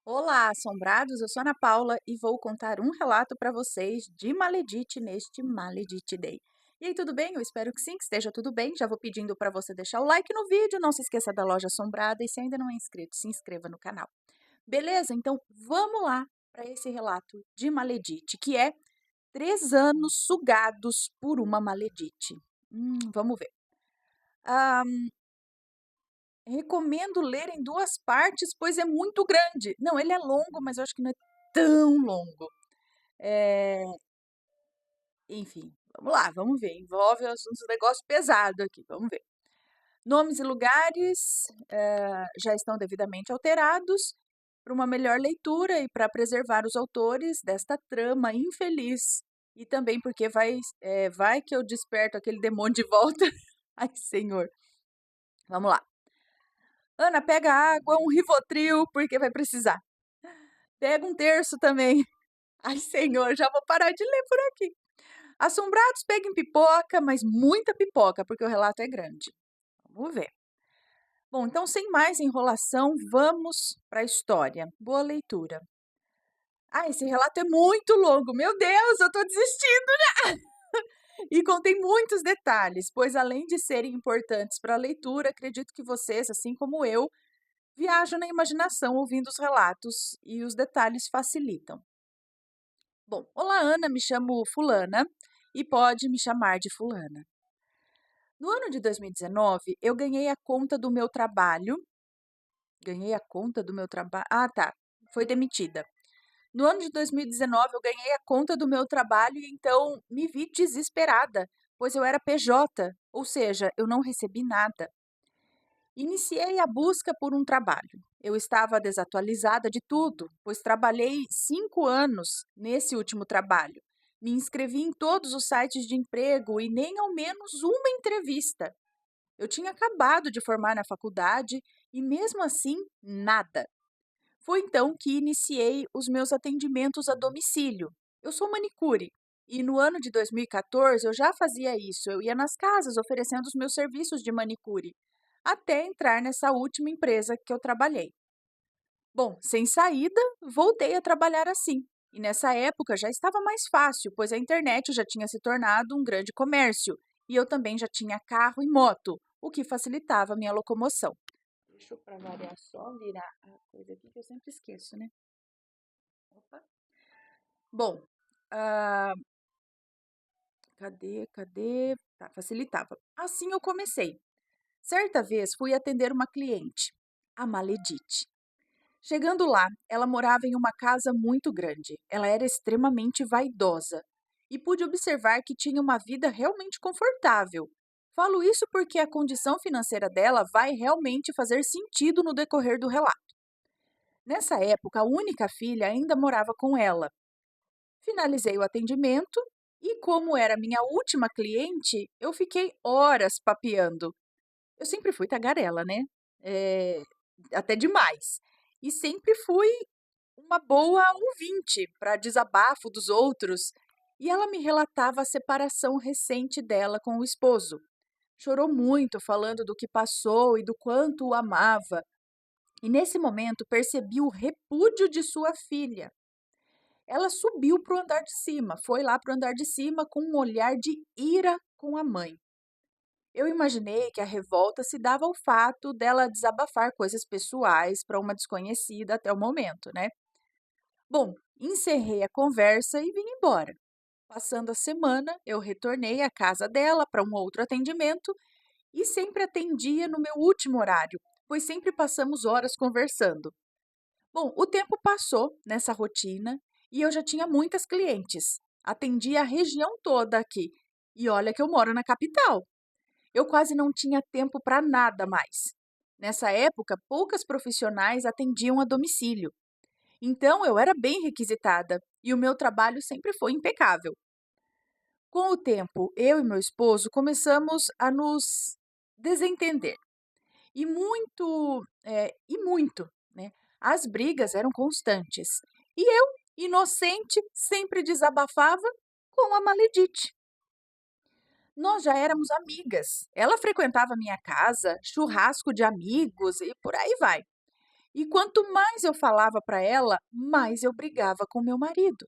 Olá, assombrados! Eu sou a Ana Paula e vou contar um relato para vocês de Maledite neste Maledite Day. E aí, tudo bem? Eu espero que sim, que esteja tudo bem. Já vou pedindo para você deixar o like no vídeo, não se esqueça da loja assombrada e se ainda não é inscrito, se inscreva no canal. Beleza? Então vamos lá para esse relato de Maledite, que é 3 anos sugados por uma Maledite. Vamos ver. Ah, Recomendo ler em 2 partes, pois é muito grande. Não, ele é longo, mas eu acho que não é tão longo. Eh, Enfim, vamos lá, vamos ver. Envolve uns negócio pesado aqui, vamos ver. Nomes e lugares, já estão devidamente alterados para uma melhor leitura e para preservar os autores desta trama infeliz. E também porque vai que eu desperto aquele demônio de volta. Ai, senhor. Vamos lá. Ana, pega água, um Rivotril, porque vai precisar. Pega um terço também. Ai, senhor, já vou parar de ler por aqui. Assombrados, peguem pipoca, mas muita pipoca, porque o relato é grande. Vamos ver. Bom, então, sem mais enrolação, vamos para a história. Boa leitura. Ah, esse relato é muito longo. Meu Deus, eu estou desistindo. E contém muitos detalhes, pois além de serem importantes para a leitura, acredito que vocês, assim como eu, viajam na imaginação ouvindo os relatos e os detalhes facilitam. Bom, olá Ana, me chamo Fulana e pode me chamar de Fulana. No ano de 2019, eu ganhei a conta do meu trabalho. Ganhei a conta do meu trabalho. Ah, tá. Foi demitida. No ano de 2019, eu ganhei a conta do meu trabalho e então me vi desesperada, pois eu era PJ, ou seja, eu não recebi nada. Iniciei a busca por um trabalho. Eu estava desatualizada de tudo, pois trabalhei 5 anos nesse último trabalho. Me inscrevi em todos os sites de emprego e nem ao menos uma entrevista. Eu tinha acabado de formar na faculdade e, mesmo assim, nada. Foi então que iniciei os meus atendimentos a domicílio. Eu sou manicure e no ano de 2014 eu já fazia isso. Eu ia nas casas oferecendo os meus serviços de manicure, até entrar nessa última empresa que eu trabalhei. Bom, sem saída, voltei a trabalhar assim. E nessa época já estava mais fácil, pois a internet já tinha se tornado um grande comércio e eu também já tinha carro e moto, o que facilitava a minha locomoção. Deixa eu, para variar, só virar a coisa aqui que eu sempre esqueço, né? Opa. Bom, ah, cadê? Tá, facilitava. Assim eu comecei. Certa vez fui atender uma cliente, a Maledite. Chegando lá, ela morava em uma casa muito grande. Ela era extremamente vaidosa e pude observar que tinha uma vida realmente confortável. Falo isso porque a condição financeira dela vai realmente fazer sentido no decorrer do relato. Nessa época, a única filha ainda morava com ela. Finalizei o atendimento e, como era minha última cliente, eu fiquei horas papeando. Eu sempre fui tagarela, né? Eh, Até demais. E sempre fui uma boa ouvinte para desabafo dos outros. E ela me relatava a separação recente dela com o esposo. Chorou muito falando do que passou e do quanto o amava. E nesse momento percebi o repúdio de sua filha. Ela subiu para o andar de cima, foi lá para o andar de cima com um olhar de ira com a mãe. Eu imaginei que a revolta se dava ao fato dela desabafar coisas pessoais para uma desconhecida até o momento, né? Bom, encerrei a conversa e vim embora. Passando a semana, eu retornei à casa dela para um outro atendimento e sempre atendia no meu último horário, pois sempre passamos horas conversando. Bom, o tempo passou nessa rotina e eu já tinha muitas clientes. Atendia a região toda aqui. E olha que eu moro na capital. Eu quase não tinha tempo para nada mais. Nessa época, poucas profissionais atendiam a domicílio. Então, eu era bem requisitada e o meu trabalho sempre foi impecável. Com o tempo, eu e meu esposo começamos a nos desentender. E muito, né? As brigas eram constantes. E eu, inocente, sempre desabafava com a Maledite. Nós já éramos amigas. Ela frequentava minha casa, churrasco de amigos e por aí vai. E quanto mais eu falava para ela, mais eu brigava com meu marido.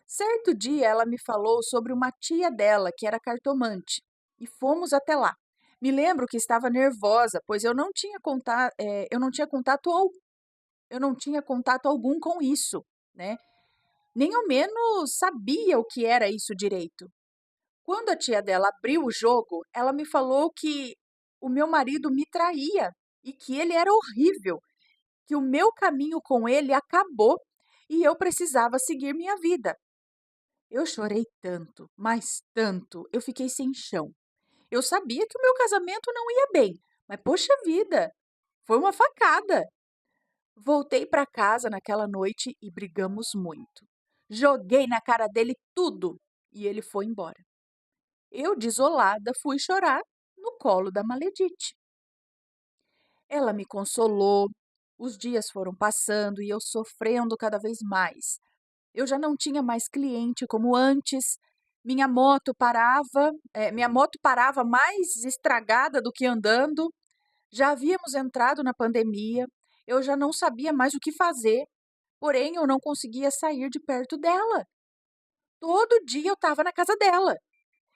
Certo dia ela me falou sobre uma tia dela que era cartomante e fomos até lá. Me lembro que estava nervosa, pois eu não tinha contato algum com isso, né? Nem ao menos sabia o que era isso direito. Quando a tia dela abriu o jogo, ela me falou que o meu marido me traía e que ele era horrível, que o meu caminho com ele acabou e eu precisava seguir minha vida. Eu chorei tanto, mas tanto, eu fiquei sem chão. Eu sabia que o meu casamento não ia bem, mas poxa vida, foi uma facada. Voltei para casa naquela noite e brigamos muito. Joguei na cara dele tudo e ele foi embora. Eu, desolada, fui chorar no colo da Maledite. Ela me consolou. Os dias foram passando e eu sofrendo cada vez mais. Eu já não tinha mais cliente como antes. Minha moto parava mais estragada do que andando. Já havíamos entrado na pandemia. Eu já não sabia mais o que fazer. Porém, eu não conseguia sair de perto dela. Todo dia eu estava na casa dela.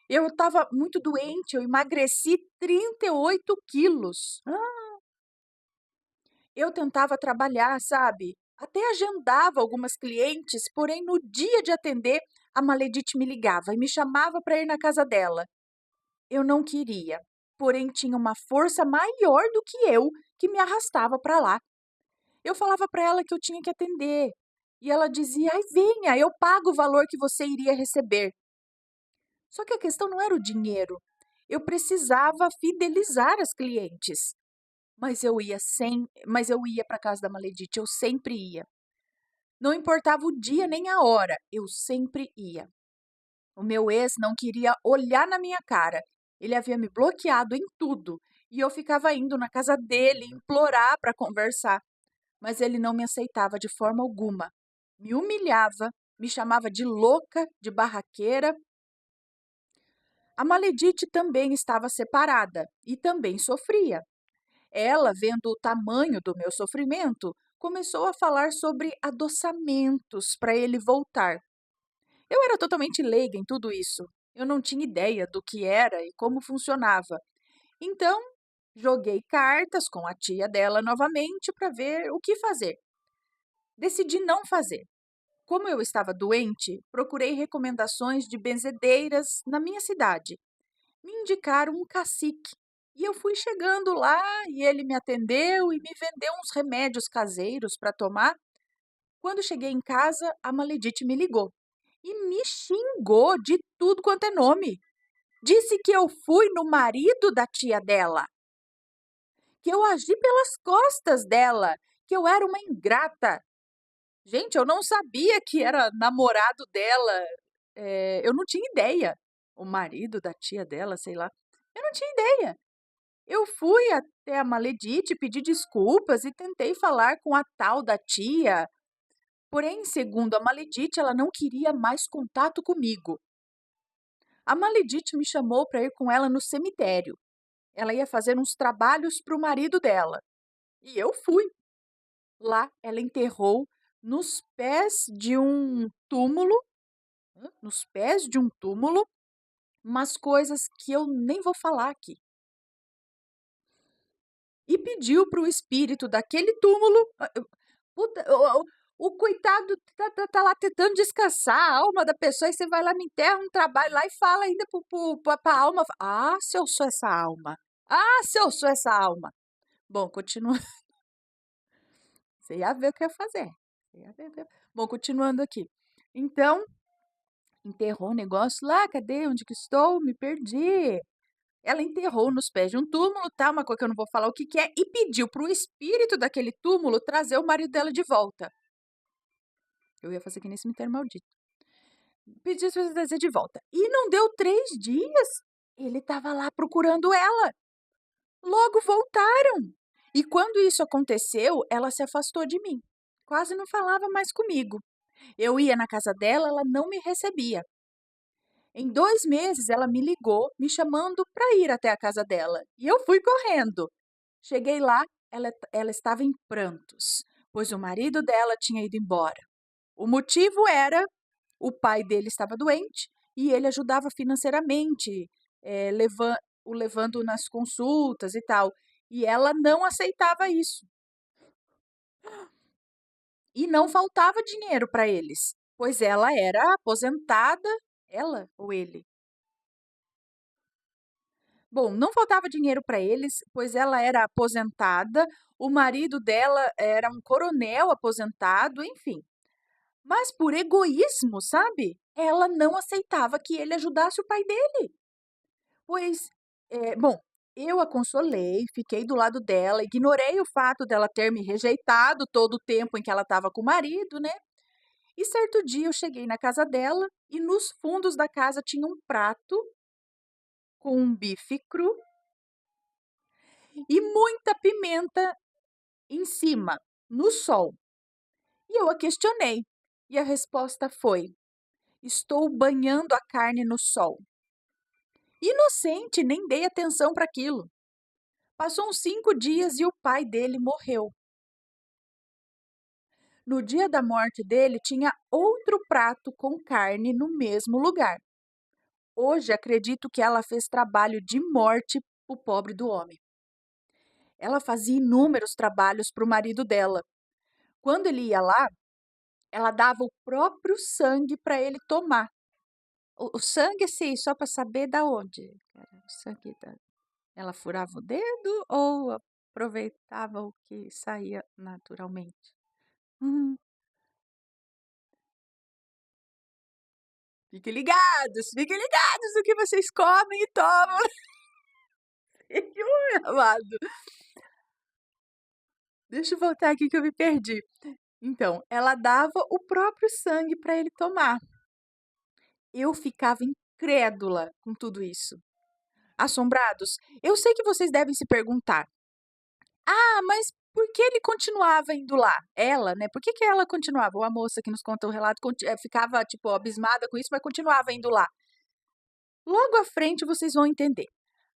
Eu estava muito doente, eu emagreci 38 quilos. Eu tentava trabalhar, sabe? Até agendava algumas clientes, porém no dia de atender, a Maledite me ligava e me chamava para ir na casa dela. Eu não queria, porém tinha uma força maior do que me arrastava para lá. Eu falava para ela que eu tinha que atender. E ela dizia: "Ai, venha, eu pago o valor que você iria receber". Só que a questão não era o dinheiro. Eu precisava fidelizar as clientes. Mas eu ia para casa da Maledite, eu sempre ia. Não importava o dia nem a hora, eu sempre ia. O meu ex não queria olhar na minha cara. Ele havia me bloqueado em tudo e eu ficava indo na casa dele implorar para conversar, mas ele não me aceitava de forma alguma. Me humilhava, me chamava de louca, de barraqueira. A Maledite também estava separada e também sofria. Ela, vendo o tamanho do meu sofrimento, começou a falar sobre adoçamentos para ele voltar. Eu era totalmente leiga em tudo isso. Eu não tinha ideia do que era e como funcionava. Então, joguei cartas com a tia dela novamente para ver o que fazer. Decidi não fazer. Como eu estava doente, procurei recomendações de benzedeiras na minha cidade. Me indicaram um cacique. E eu fui chegando lá e ele me atendeu e me vendeu uns remédios caseiros para tomar. Quando cheguei em casa, a Maledite me ligou e me xingou de tudo quanto é nome. Disse que eu fui no marido da tia dela, que eu agi pelas costas dela, que eu era uma ingrata. Gente, eu não sabia que era namorado dela. Eu não tinha ideia. O marido da tia dela, sei lá. Eu não tinha ideia. Eu fui até a Maledite, pedi desculpas e tentei falar com a tal da tia. Porém, segundo a Maledite, ela não queria mais contato comigo. A Maledite me chamou para ir com ela no cemitério. Ela ia fazer uns trabalhos para o marido dela. E eu fui. Lá, ela enterrou nos pés de um túmulo, nos pés de um túmulo, umas coisas que eu nem vou falar aqui. E pediu para o espírito daquele túmulo. Puta, o coitado tá lá tentando descansar a alma da pessoa, e você vai lá, me enterra um trabalho lá e fala ainda pra alma. Ah, se eu sou essa alma. Ah, se eu sou essa alma. Bom, continua. Você ia ver o que eu ia fazer. Você ia ver. Bom, continuando aqui. Então, enterrou o negócio lá, cadê? Onde que estou? Me perdi. Ela enterrou nos pés de um túmulo, tá? Uma coisa que eu não vou falar o que que é, e pediu para o espírito daquele túmulo trazer o marido dela de volta. Eu ia fazer que nem cemitério maldito. Pediu para trazer de volta. E não deu 3 dias. Ele estava lá procurando ela. Logo voltaram. E quando isso aconteceu, ela se afastou de mim. Quase não falava mais comigo. Eu ia na casa dela, ela não me recebia. Em 2 meses, ela me ligou, me chamando para ir até a casa dela. E eu fui correndo. Cheguei lá, ela estava em prantos, pois o marido dela tinha ido embora. O motivo era o pai dele estava doente e ele ajudava financeiramente, o levando nas consultas e tal. E ela não aceitava isso. E não faltava dinheiro para eles, pois ela era aposentada. Ela ou ele? Bom, não faltava dinheiro para eles, pois ela era aposentada, o marido dela era um coronel aposentado, enfim. Mas por egoísmo, sabe? Ela não aceitava que ele ajudasse o pai dele. Pois, bom, eu a consolei, fiquei do lado dela, ignorei o fato dela ter me rejeitado todo o tempo em que ela estava com o marido, né? E certo dia eu cheguei na casa dela e nos fundos da casa tinha um prato com um bife cru e muita pimenta em cima, no sol. E eu a questionei. E a resposta foi: estou banhando a carne no sol. Inocente, nem dei atenção para aquilo. Passou uns 5 dias e o pai dele morreu. No dia da morte dele, tinha outro prato com carne no mesmo lugar. Hoje acredito que ela fez trabalho de morte para o pobre do homem. Ela fazia inúmeros trabalhos para o marido dela. Quando ele ia lá, ela dava o próprio sangue para ele tomar. O sangue, assim, só para saber da onde? O sangue ela furava o dedo ou aproveitava o que saía naturalmente? Hum, fiquem ligados no que vocês comem e tomam, meu amado. Deixa eu voltar aqui que eu me perdi. Então, ela dava o próprio sangue para ele tomar. Eu ficava incrédula com tudo isso. Assombrados, eu sei que vocês devem se perguntar: ah, mas por que ele continuava indo lá? Ela, né? Por que ela continuava? Ou a moça que nos conta o relato ficava, tipo, abismada com isso, mas continuava indo lá. Logo à frente vocês vão entender.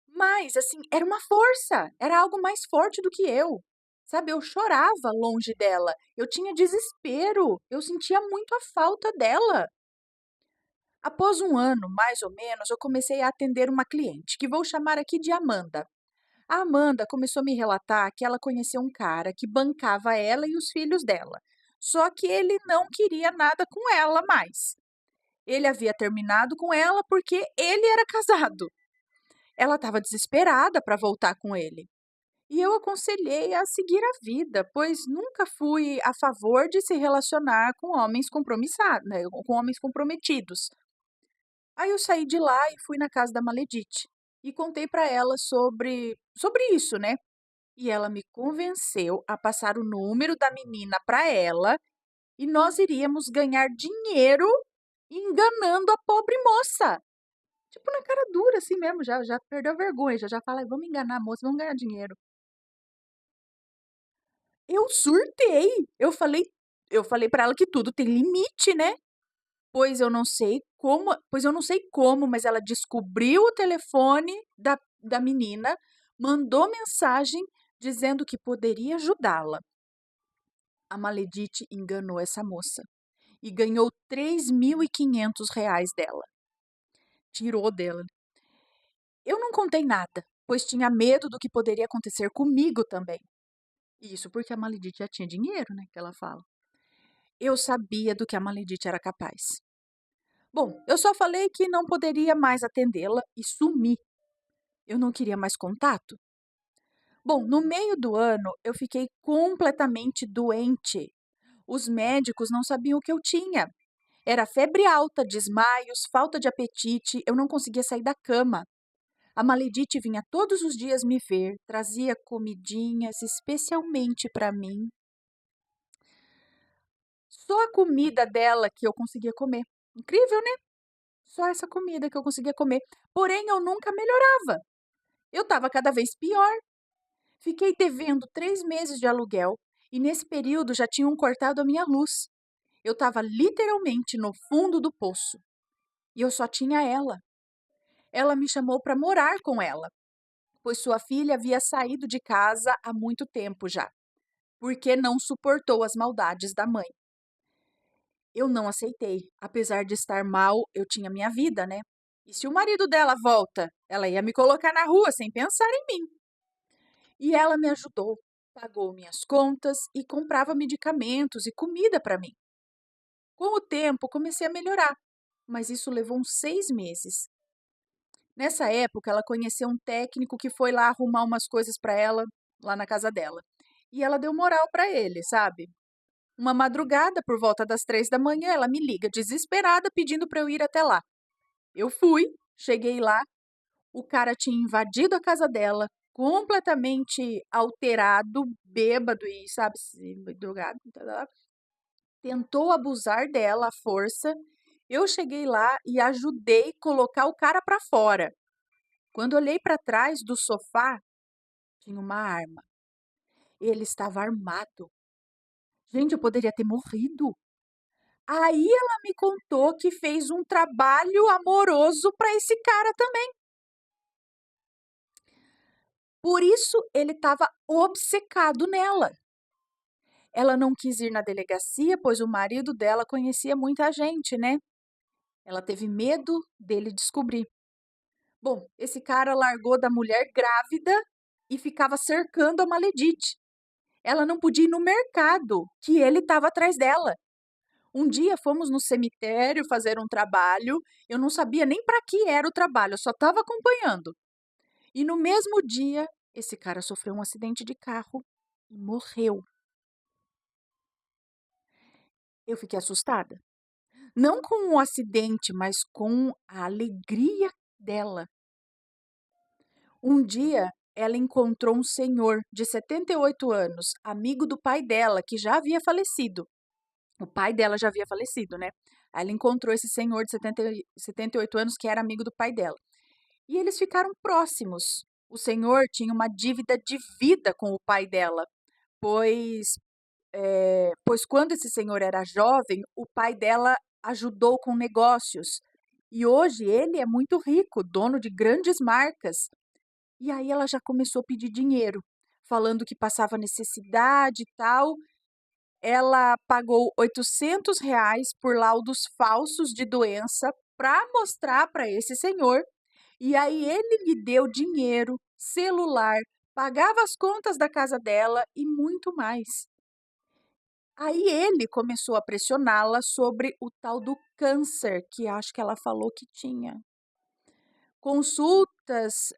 Mas, assim, era uma força, era algo mais forte do que eu. Sabe, eu chorava longe dela, eu tinha desespero, eu sentia muito a falta dela. Após um ano, mais ou menos, eu comecei a atender uma cliente, que vou chamar aqui de Amanda. A Amanda começou a me relatar que ela conheceu um cara que bancava ela e os filhos dela. Só que ele não queria nada com ela mais. Ele havia terminado com ela porque ele era casado. Ela estava desesperada para voltar com ele. E eu aconselhei a seguir a vida, pois nunca fui a favor de se relacionar com homens compromissados, né, com homens comprometidos. Aí eu saí de lá e fui na casa da Maledite e contei para ela sobre isso, né? E ela me convenceu a passar o número da menina para ela e nós iríamos ganhar dinheiro enganando a pobre moça. Tipo, na cara dura, assim mesmo, já perdeu a vergonha, já fala: vamos enganar a moça, vamos ganhar dinheiro. Eu surtei. Eu falei para ela que tudo tem limite, né? Pois eu não sei como, mas ela descobriu o telefone da menina, mandou mensagem dizendo que poderia ajudá-la. A Maledite enganou essa moça e ganhou R$ 3.500 dela. Tirou dela. Eu não contei nada, pois tinha medo do que poderia acontecer comigo também. Isso porque a Maledite já tinha dinheiro, né, que ela fala. Eu sabia do que a Maledite era capaz. Bom, eu só falei que não poderia mais atendê-la e sumi. Eu não queria mais contato. Bom, no meio do ano eu fiquei completamente doente. Os médicos não sabiam o que eu tinha. Era febre alta, desmaios, falta de apetite, eu não conseguia sair da cama. A Maledite vinha todos os dias me ver, trazia comidinhas especialmente para mim. Só a comida dela que eu conseguia comer. Incrível, né? Só essa comida que eu conseguia comer. Porém, eu nunca melhorava. Eu estava cada vez pior. Fiquei devendo 3 meses de aluguel e nesse período já tinham cortado a minha luz. Eu estava literalmente no fundo do poço e eu só tinha ela. Ela me chamou para morar com ela. pois sua filha havia saído de casa há muito tempo já, porque não suportou as maldades da mãe. Eu não aceitei. Apesar de estar mal, eu tinha minha vida, né? E se o marido dela volta, ela ia me colocar na rua sem pensar em mim. E ela me ajudou, pagou minhas contas e comprava medicamentos e comida para mim. Com o tempo, comecei a melhorar, mas isso levou uns 6 meses. Nessa época, ela conheceu um técnico que foi lá arrumar umas coisas para ela, lá na casa dela. E ela deu moral para ele, sabe? Uma madrugada, por volta das 3 da manhã, ela me liga, desesperada, pedindo para eu ir até lá. Eu fui, cheguei lá, o cara tinha invadido a casa dela, completamente alterado, bêbado e, sabe, drogado, tentou abusar dela à força. Eu cheguei lá e ajudei a colocar o cara para fora. Quando olhei para trás do sofá, tinha uma arma. Ele estava armado. Gente, eu poderia ter morrido. Aí ela me contou que fez um trabalho amoroso para esse cara também. Por isso ele estava obcecado nela. Ela não quis ir na delegacia, pois o marido dela conhecia muita gente, né? Ela teve medo dele descobrir. Bom, esse cara largou da mulher grávida e ficava cercando a Maledite. Ela não podia ir no mercado, que ele estava atrás dela. Um dia fomos no cemitério fazer um trabalho, eu não sabia nem para que era o trabalho, eu só estava acompanhando. E no mesmo dia, esse cara sofreu um acidente de carro e morreu. Eu fiquei assustada. Não com o acidente, mas com a alegria dela. Um dia, ela encontrou um senhor de 78 anos, amigo do pai dela, que já havia falecido. O pai dela já havia falecido, né? Aí ela encontrou esse senhor de 78 anos, que era amigo do pai dela. E eles ficaram próximos. O senhor tinha uma dívida de vida com o pai dela, pois, pois quando esse senhor era jovem, o pai dela ajudou com negócios. E hoje ele é muito rico, dono de grandes marcas. E aí ela já começou a pedir dinheiro, falando que passava necessidade e tal. Ela pagou R$ 800 por laudos falsos de doença para mostrar para esse senhor. E aí ele lhe deu dinheiro, celular, pagava as contas da casa dela e muito mais. Aí ele começou a pressioná-la sobre o tal do câncer, que acho que ela falou que tinha. Consultas,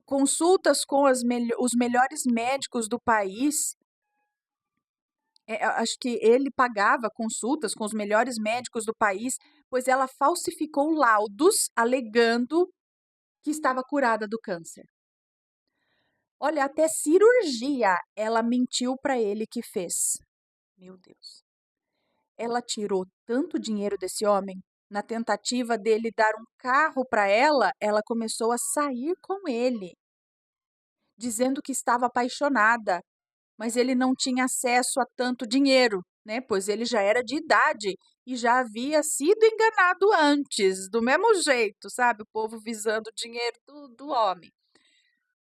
consultas com os melhores médicos do país. Acho que ele pagava consultas com os melhores médicos do país, pois ela falsificou laudos alegando que estava curada do câncer. Olha, até cirurgia ela mentiu para ele que fez. Meu Deus. Ela tirou tanto dinheiro desse homem. Na tentativa dele dar um carro para ela, ela começou a sair com ele, dizendo que estava apaixonada, mas ele não tinha acesso a tanto dinheiro, né? Pois ele já era de idade e já havia sido enganado antes, do mesmo jeito, sabe? O povo visando o dinheiro do homem.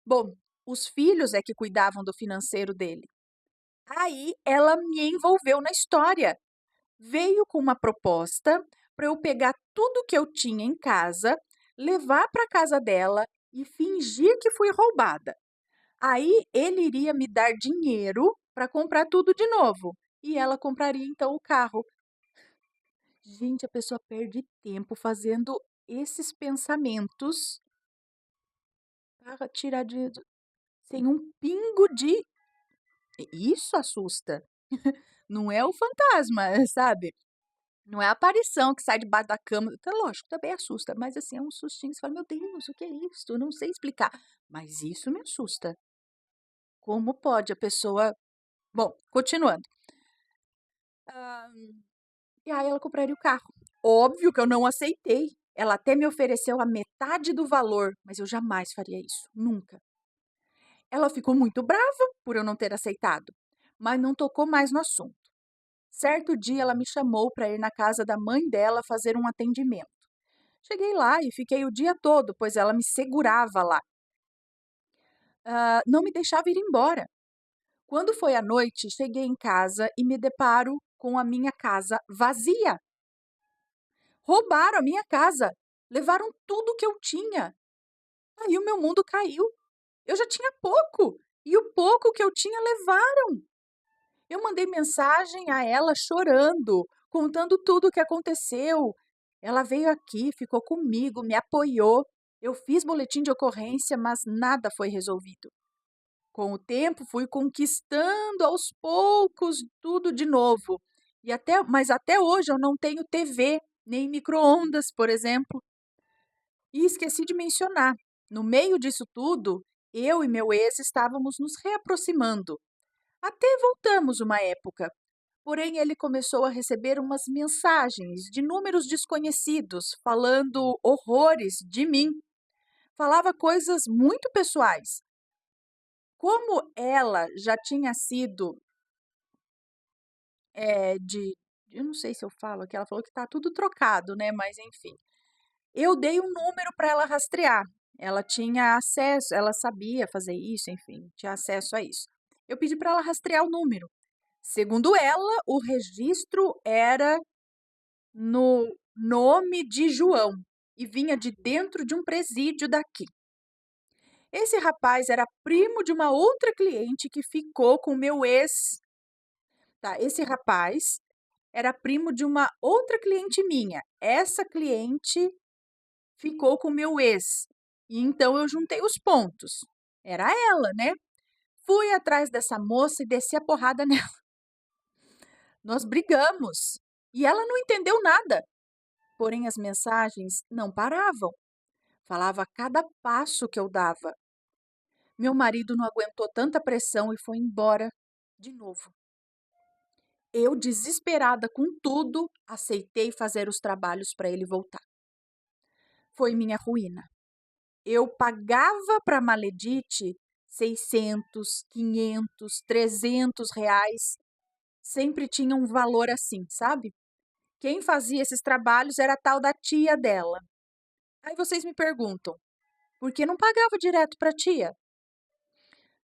Bom, os filhos é que cuidavam do financeiro dele. Aí ela me envolveu na história. Veio com uma proposta para eu pegar tudo que eu tinha em casa, levar para casa dela e fingir que fui roubada. Aí ele iria me dar dinheiro para comprar tudo de novo e ela compraria então o carro. Gente, a pessoa perde tempo fazendo esses pensamentos para tirar sem um pingo de. Isso assusta. Não é o fantasma, sabe? Não é a aparição que sai debaixo da cama. Tá, lógico, também assusta, mas assim, é um sustinho. Você fala, meu Deus, o que é isso? Eu não sei explicar. Mas isso me assusta. Como pode a pessoa. Bom, continuando. Ah, e aí ela compraria o carro. Óbvio que eu não aceitei. Ela até me ofereceu a metade do valor, mas eu jamais faria isso. Nunca. Ela ficou muito brava por eu não ter aceitado, mas não tocou mais no assunto. Certo dia ela me chamou para ir na casa da mãe dela fazer um atendimento. Cheguei lá e fiquei o dia todo, pois ela me segurava lá, não me deixava ir embora. Quando foi à noite, cheguei em casa e me deparo com a minha casa vazia. Roubaram a minha casa, levaram tudo que eu tinha. Aí o meu mundo caiu. Eu já tinha pouco, e o pouco que eu tinha levaram. Eu mandei mensagem a ela chorando, contando tudo o que aconteceu. Ela veio aqui, ficou comigo, me apoiou. Eu fiz boletim de ocorrência, mas nada foi resolvido. Com o tempo, fui conquistando aos poucos tudo de novo. Mas até hoje eu não tenho TV, nem micro-ondas, por exemplo. E esqueci de mencionar, no meio disso tudo, eu e meu ex estávamos nos reaproximando. Até voltamos uma época. Porém, ele começou a receber umas mensagens de números desconhecidos, falando horrores de mim. Falava coisas muito pessoais. Como ela já tinha sido eu não sei se eu falo aqui, ela falou que tá tudo trocado, né? Mas enfim. Eu dei um número para ela rastrear. Ela tinha acesso, ela sabia fazer isso, enfim, tinha acesso a isso. Eu pedi para ela rastrear o número. Segundo ela, o registro era no nome de João e vinha de dentro de um presídio daqui. Esse rapaz era primo de uma outra cliente que ficou com o meu ex. Tá, esse rapaz era primo de uma outra cliente minha. Essa cliente ficou com o meu ex. E então eu juntei os pontos. Era ela, né? Fui atrás dessa moça e desci a porrada nela. Nós brigamos. E ela não entendeu nada. Porém, as mensagens não paravam. Falava a cada passo que eu dava. Meu marido não aguentou tanta pressão e foi embora de novo. Eu, desesperada com tudo, aceitei fazer os trabalhos para ele voltar. Foi minha ruína. Eu pagava para a Maledite 600, 500, R$ 300. Sempre tinha um valor assim, sabe? Quem fazia esses trabalhos era a tal da tia dela. Aí vocês me perguntam, por que não pagava direto para a tia?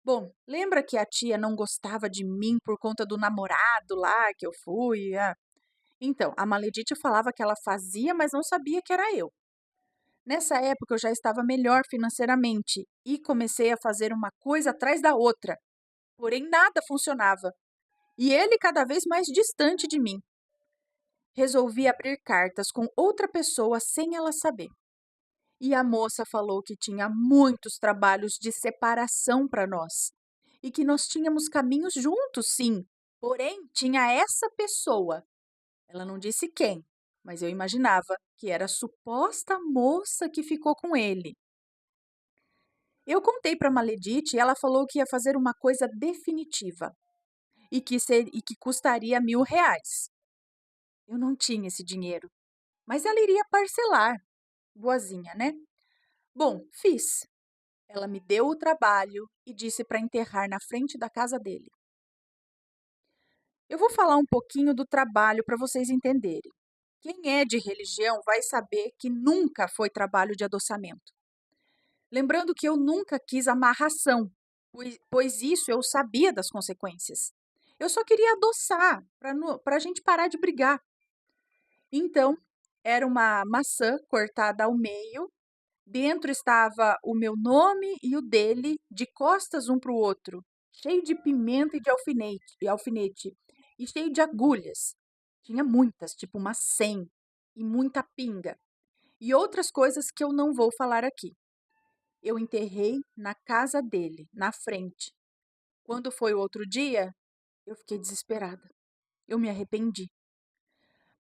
Bom, lembra que a tia não gostava de mim por conta do namorado lá que eu fui? Então, a Maledite falava que ela fazia, mas não sabia que era eu. Nessa época eu já estava melhor financeiramente e comecei a fazer uma coisa atrás da outra. Porém, nada funcionava. E ele cada vez mais distante de mim. Resolvi abrir cartas com outra pessoa sem ela saber. E a moça falou que tinha muitos trabalhos de separação para nós. E que nós tínhamos caminhos juntos, sim. Porém, tinha essa pessoa. Ela não disse quem, mas eu imaginava que era a suposta moça que ficou com ele. Eu contei para Maledite e ela falou que ia fazer uma coisa definitiva e que custaria R$ 1.000. Eu não tinha esse dinheiro, mas ela iria parcelar. Boazinha, né? Bom, fiz. Ela me deu o trabalho e disse para enterrar na frente da casa dele. Eu vou falar um pouquinho do trabalho para vocês entenderem. Quem é de religião vai saber que nunca foi trabalho de adoçamento. Lembrando que eu nunca quis amarração, pois isso eu sabia das consequências. Eu só queria adoçar, para a gente parar de brigar. Então, era uma maçã cortada ao meio, dentro estava o meu nome e o dele, de costas um para o outro, cheio de pimenta e de alfinete, e cheio de agulhas. Tinha muitas, tipo umas 100, e muita pinga, e outras coisas que eu não vou falar aqui. Eu enterrei na casa dele, na frente. Quando foi o outro dia, eu fiquei desesperada. Eu me arrependi.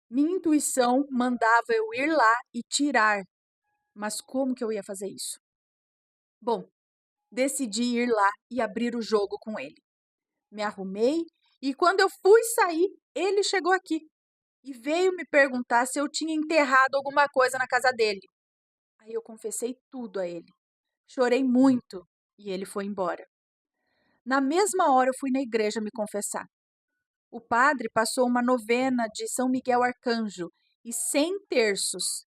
Minha intuição mandava eu ir lá e tirar, mas como que eu ia fazer isso? Bom, decidi ir lá e abrir o jogo com ele. Me arrumei e quando eu fui sair, ele chegou aqui e veio me perguntar se eu tinha enterrado alguma coisa na casa dele. Aí eu confessei tudo a ele. Chorei muito e ele foi embora. Na mesma hora eu fui na igreja me confessar. O padre passou uma novena de São Miguel Arcanjo e 100 terços.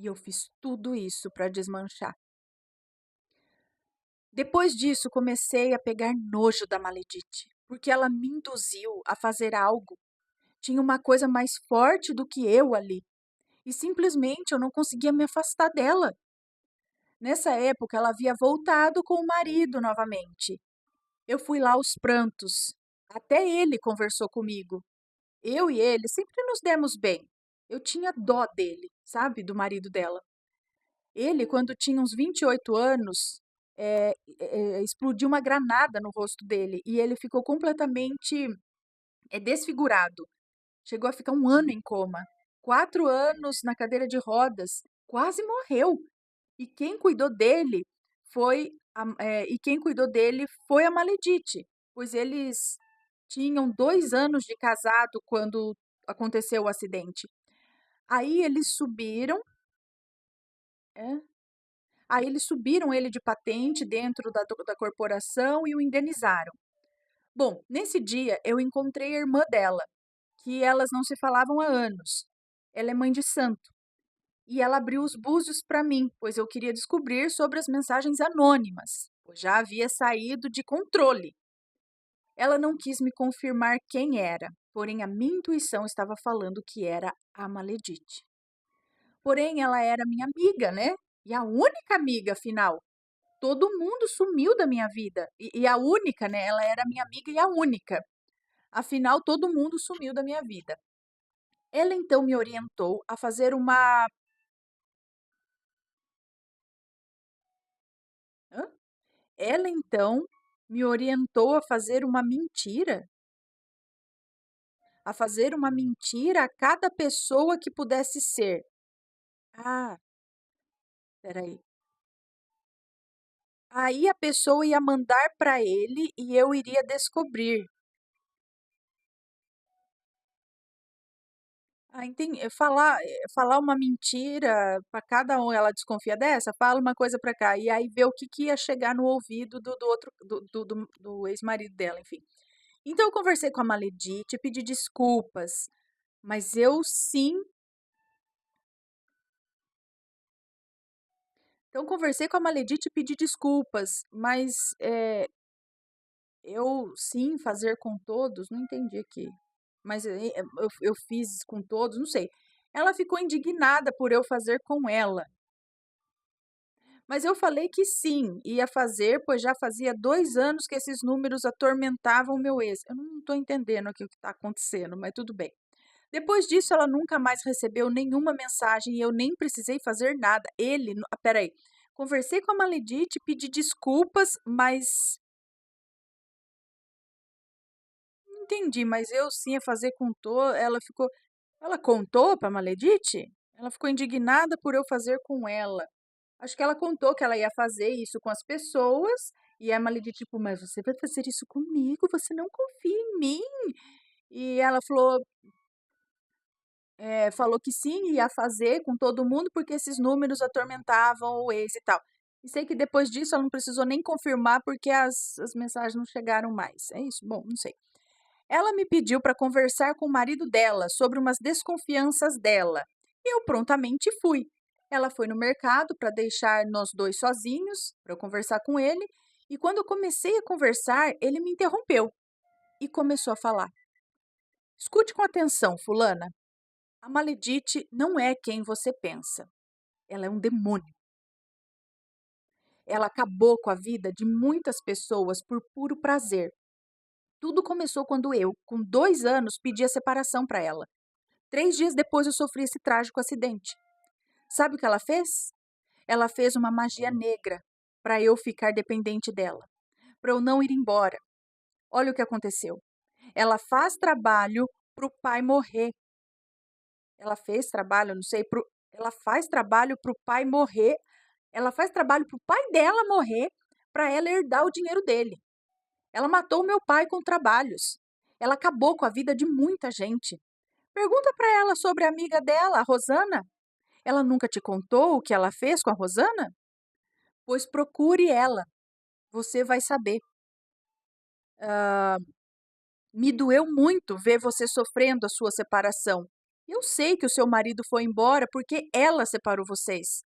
E eu fiz tudo isso para desmanchar. Depois disso, comecei a pegar nojo da Maledite, porque ela me induziu a fazer algo. Tinha uma coisa mais forte do que eu ali, e simplesmente eu não conseguia me afastar dela. Nessa época, ela havia voltado com o marido novamente. Eu fui lá aos prantos. Até ele conversou comigo. Eu e ele sempre nos demos bem. Eu tinha dó dele, sabe, do marido dela. Ele, quando tinha uns 28 anos, explodiu uma granada no rosto dele e ele ficou completamente desfigurado. Chegou a ficar um ano em coma, 4 anos na cadeira de rodas, quase morreu. E quem cuidou dele foi a Maledite, pois eles tinham 2 anos de casado quando aconteceu o acidente. Aí eles subiram, é, aí eles subiram ele de patente dentro da corporação e o indenizaram. Bom, nesse dia eu encontrei a irmã dela, que elas não se falavam há anos. Ela é mãe de santo. E ela abriu os búzios para mim, pois eu queria descobrir sobre as mensagens anônimas, pois já havia saído de controle. Ela não quis me confirmar quem era, porém a minha intuição estava falando que era a Maledite. Porém, ela era minha amiga, né? E a única amiga, afinal. Todo mundo sumiu da minha vida. E a única, né? Ela era minha amiga e a única. Afinal, todo mundo sumiu da minha vida. Ela então me orientou a fazer uma. Hã? Ela então me orientou a fazer uma mentira a cada pessoa que pudesse ser. Ah, peraí. Aí a pessoa ia mandar para ele e eu iria descobrir. Ah, entendi. Falar uma mentira para cada um, ela desconfia dessa, fala uma coisa para cá, e aí vê o que ia chegar no ouvido do outro, do ex-marido dela, enfim. Então eu conversei com a Maledite, pedi desculpas, mas eu sim. Então conversei com a Maledite e pedi desculpas, mas eu sim fazer com todos, não entendi aqui. Mas eu fiz com todos, não sei. Ela ficou indignada por eu fazer com ela. Mas eu falei que sim, ia fazer, pois já fazia 2 anos que esses números atormentavam o meu ex. Eu não estou entendendo aqui o que está acontecendo, mas tudo bem. Depois disso, ela nunca mais recebeu nenhuma mensagem e eu nem precisei fazer nada. Peraí. Conversei com a Maledite, pedi desculpas, mas não entendi, mas eu sim ia fazer com todo. Ela contou para a Maledite? Ela ficou indignada por eu fazer com ela. Acho que ela contou que ela ia fazer isso com as pessoas, e a Emily tipo, mas você vai fazer isso comigo? Você não confia em mim? E ela falou que sim, ia fazer com todo mundo, porque esses números atormentavam o ex e tal. E sei que depois disso ela não precisou nem confirmar, porque as mensagens não chegaram mais. É isso? Bom, não sei. Ela me pediu para conversar com o marido dela sobre umas desconfianças dela. E eu prontamente fui. Ela foi no mercado para deixar nós dois sozinhos, para eu conversar com ele. E quando eu comecei a conversar, ele me interrompeu e começou a falar: Escute com atenção, Fulana. A Maledite não é quem você pensa. Ela é um demônio. Ela acabou com a vida de muitas pessoas por puro prazer. Tudo começou quando eu, com 2 anos, pedi a separação para ela. 3 dias depois eu sofri esse trágico acidente. Sabe o que ela fez? Ela fez uma magia negra para eu ficar dependente dela, para eu não ir embora. Olha o que aconteceu. Ela faz trabalho para o pai morrer. Ela fez trabalho, não sei, ela faz trabalho para o pai morrer. Ela faz trabalho para o pai dela morrer para ela herdar o dinheiro dele. Ela matou meu pai com trabalhos. Ela acabou com a vida de muita gente. Pergunta para ela sobre a amiga dela, a Rosana. Ela nunca te contou o que ela fez com a Rosana? Pois procure ela, você vai saber. Me doeu muito ver você sofrendo a sua separação. Eu sei que o seu marido foi embora porque ela separou vocês.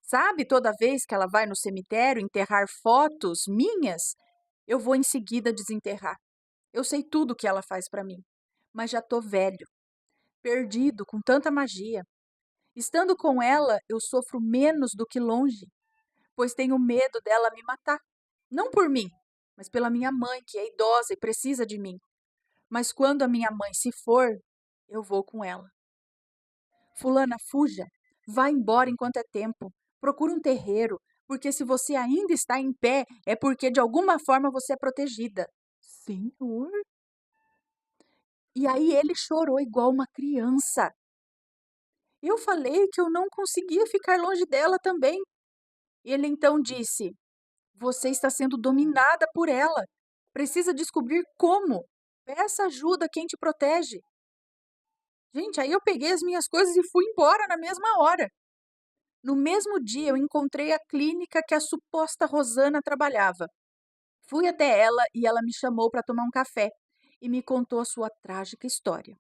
Sabe, toda vez que ela vai no cemitério enterrar fotos minhas, eu vou em seguida desenterrar. Eu sei tudo que ela faz para mim, mas já tô velho, perdido com tanta magia. Estando com ela, eu sofro menos do que longe, pois tenho medo dela me matar. Não por mim, mas pela minha mãe, que é idosa e precisa de mim. Mas quando a minha mãe se for, eu vou com ela. Fulana, fuja. Vá embora enquanto é tempo. Procure um terreiro, porque se você ainda está em pé, é porque de alguma forma você é protegida. Senhor? E aí ele chorou igual uma criança. Eu falei que eu não conseguia ficar longe dela também. Ele então disse: Você está sendo dominada por ela. Precisa descobrir como. Peça ajuda a quem te protege. Gente, aí eu peguei as minhas coisas e fui embora na mesma hora. No mesmo dia, eu encontrei a clínica que a suposta Rosana trabalhava. Fui até ela e ela me chamou para tomar um café e me contou a sua trágica história.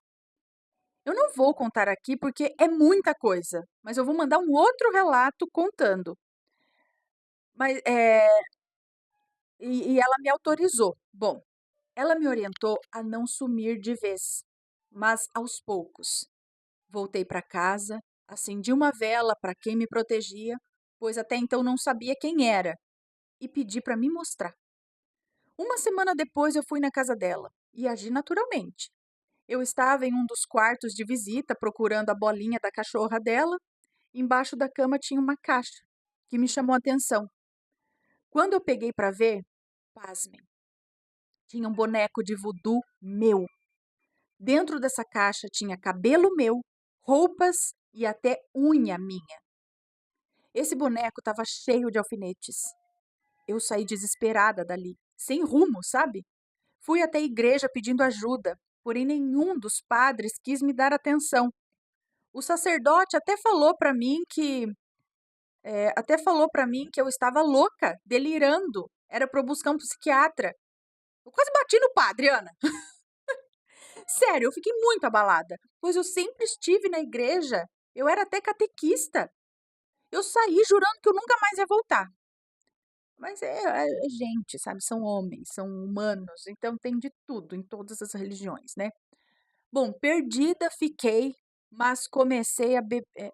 Eu não vou contar aqui porque é muita coisa, mas eu vou mandar um outro relato contando. Mas e ela me autorizou. Bom, ela me orientou a não sumir de vez, mas aos poucos. Voltei para casa, acendi uma vela para quem me protegia, pois até então não sabia quem era, e pedi para me mostrar. Uma semana depois eu fui na casa dela e agi naturalmente. Eu estava em um dos quartos de visita procurando a bolinha da cachorra dela. Embaixo da cama tinha uma caixa que me chamou a atenção. Quando eu peguei para ver, pasmem, tinha um boneco de voodoo meu. Dentro dessa caixa tinha cabelo meu, roupas e até unha minha. Esse boneco estava cheio de alfinetes. Eu saí desesperada dali, sem rumo, sabe? Fui até a igreja pedindo ajuda, porém nenhum dos padres quis me dar atenção. O sacerdote até falou para mim que eu estava louca, delirando. Era para eu buscar um psiquiatra. Eu quase bati no padre, Ana. Sério, eu fiquei muito abalada, pois eu sempre estive na igreja. Eu era até catequista. Eu saí jurando que eu nunca mais ia voltar. Mas é gente, sabe? São homens, são humanos, então tem de tudo em todas as religiões, né? Bom, perdida fiquei, mas comecei a beber.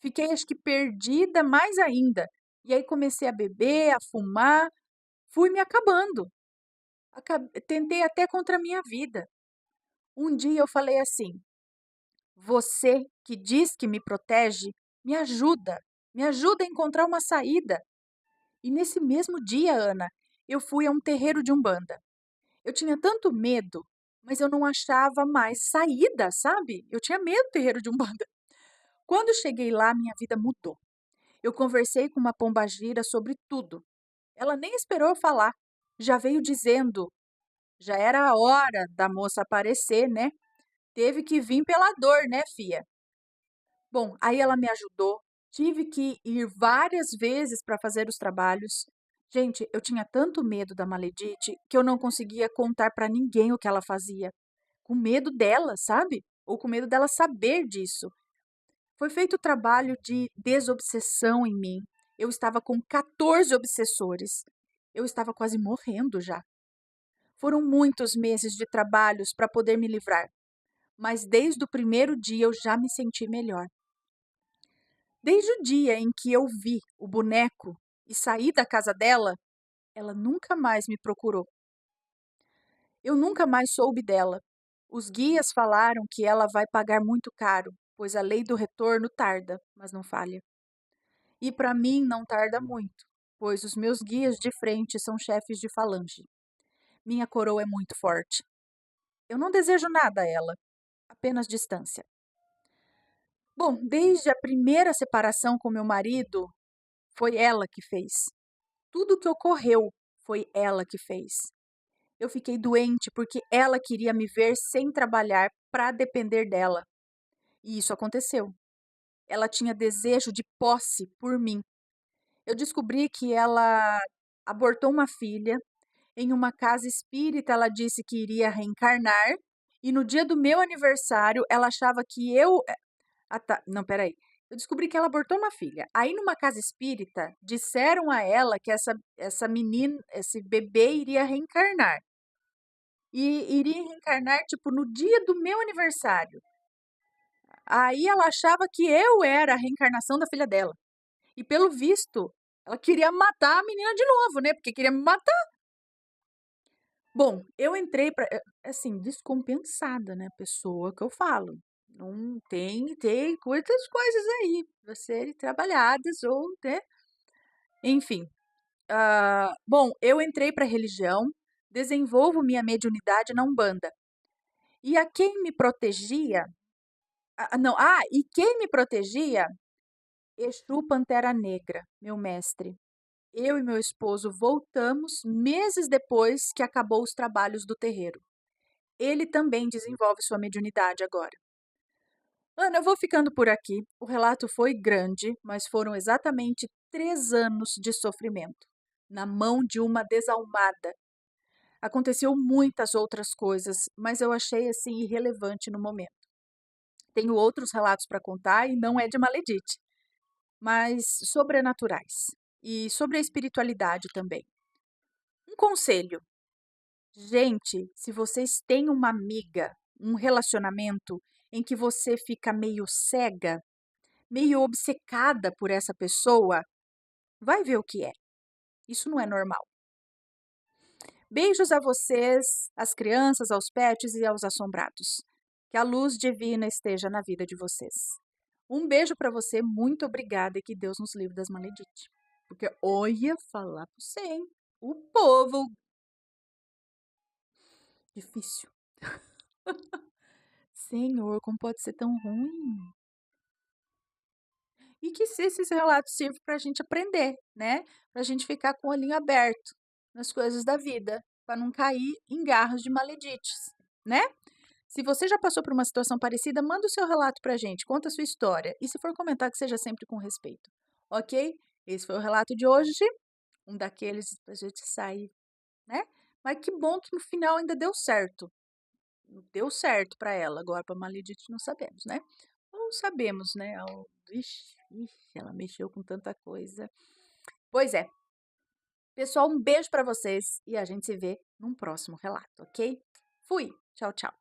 Fiquei, acho que, perdida mais ainda. E aí comecei a beber, a fumar, fui me acabando. Tentei até contra a minha vida. Um dia eu falei assim: Você que diz que me protege, me ajuda a encontrar uma saída. E nesse mesmo dia, Ana, eu fui a um terreiro de Umbanda. Eu tinha tanto medo, mas eu não achava mais saída, sabe? Eu tinha medo do terreiro de Umbanda. Quando cheguei lá, minha vida mudou. Eu conversei com uma pombagira sobre tudo. Ela nem esperou eu falar. Já veio dizendo, já era a hora da moça aparecer, né? Teve que vir pela dor, né, fia? Bom, aí ela me ajudou. Tive que ir várias vezes para fazer os trabalhos. Gente, eu tinha tanto medo da Maledite que eu não conseguia contar para ninguém o que ela fazia. Com medo dela, sabe? Ou com medo dela saber disso. Foi feito o trabalho de desobsessão em mim. Eu estava com 14 obsessores. Eu estava quase morrendo já. Foram muitos meses de trabalhos para poder me livrar, mas desde o primeiro dia eu já me senti melhor. Desde o dia em que eu vi o boneco e saí da casa dela, ela nunca mais me procurou. Eu nunca mais soube dela. Os guias falaram que ela vai pagar muito caro, pois a lei do retorno tarda, mas não falha. E para mim não tarda muito, pois os meus guias de frente são chefes de falange. Minha coroa é muito forte. Eu não desejo nada a ela, apenas distância. Bom, desde a primeira separação com meu marido, foi ela que fez. Tudo o que ocorreu foi ela que fez. Eu fiquei doente porque ela queria me ver sem trabalhar para depender dela. E isso aconteceu. Ela tinha desejo de posse por mim. Eu descobri que ela abortou uma filha. Em uma casa espírita, ela disse que iria reencarnar E no dia do meu aniversário, ela achava que eu. Ah, tá. Não, peraí. Eu descobri que ela abortou uma filha. Aí, numa casa espírita, disseram a ela que essa menina, esse bebê iria reencarnar. E iria reencarnar, tipo, no dia do meu aniversário. Aí ela achava que eu era a reencarnação da filha dela. E pelo visto, ela queria matar a menina de novo, né? Porque queria me matar. Bom, eu entrei para, assim, descompensada, né? Pessoa que eu falo. Não tem muitas coisas aí para serem trabalhadas ou, né? Enfim. Bom, eu entrei para a religião, desenvolvo minha mediunidade na Umbanda. E a quem me protegia, não, e quem me protegia? Exu Pantera Negra, meu mestre. Eu e meu esposo voltamos meses depois que acabou os trabalhos do terreiro. Ele também desenvolve sua mediunidade agora. Ana, eu vou ficando por aqui. O relato foi grande, mas foram exatamente 3 anos de sofrimento, na mão de uma desalmada. Aconteceu muitas outras coisas, mas eu achei assim irrelevante no momento. Tenho outros relatos para contar e não é de Maledite, mas sobrenaturais e sobre a espiritualidade também. Um conselho: gente, se vocês têm uma amiga, um relacionamento em que você fica meio cega, meio obcecada por essa pessoa, vai ver o que é. Isso não é normal. Beijos a vocês, às crianças, aos pets e aos assombrados. Que a luz divina esteja na vida de vocês. Um beijo para você, muito obrigada e que Deus nos livre das maledites. Porque olha, falar para você, hein? O povo. Difícil. Senhor, como pode ser tão ruim? E que se esses relatos sirvam para a gente aprender, né? Para a gente ficar com o olhinho aberto nas coisas da vida, para não cair em garras de maledites, né? Se você já passou por uma situação parecida, manda o seu relato para a gente, conta a sua história. E se for comentar, que seja sempre com respeito, ok? Esse foi o relato de hoje, um daqueles para a gente sair, né? Mas que bom que no final ainda deu certo. Deu certo para ela, agora para Maledite não sabemos, né? Ou sabemos, né? Ixi, ela mexeu com tanta coisa. Pois é. Pessoal, um beijo para vocês e a gente se vê num próximo relato, ok? Fui. Tchau, tchau.